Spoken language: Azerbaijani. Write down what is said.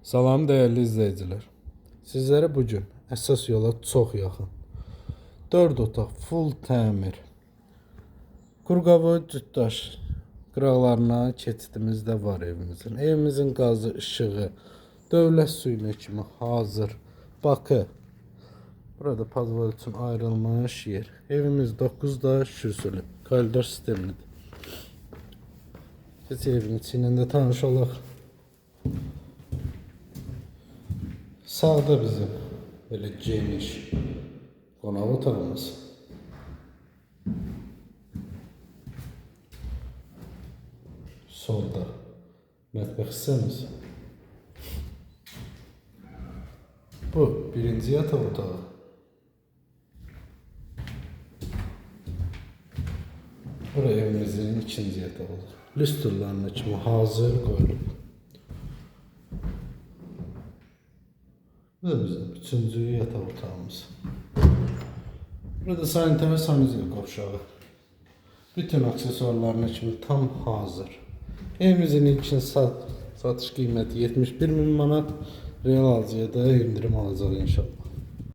Salam dəyərli izləyicilər. Sizlərə bu gün əsas yola çox yaxın 4 otaq full təmir Qurqavoy Cütdaş qıraqlarına keçidimiz də var evimizin. Evimizin qazı, işığı, dövlət suyuna kimi hazır. Bakı. Burada podval üçün ayrılmış yer. Evimiz 9'da şürsülü. Koridor sistemidir. Siz evin içində tanış olaq. Sağda bizim böyle geniş qonaq otağımız. Solda mətbəx hissəmiz. Bu birinci yataq otağı. Bura evimizin ikinci yatağı olur. Lüstrlarına kimi hazır qoyulub. Bu da bizim üçüncü yataq otağımız. Burada sanitar ve sanuzel qovşağı. Bütün aksesuarlarına kimi tam hazır. Evimizin ilkin satış qiyməti 71.000 manat. Real alıcıya da indirim alacaq inşallah.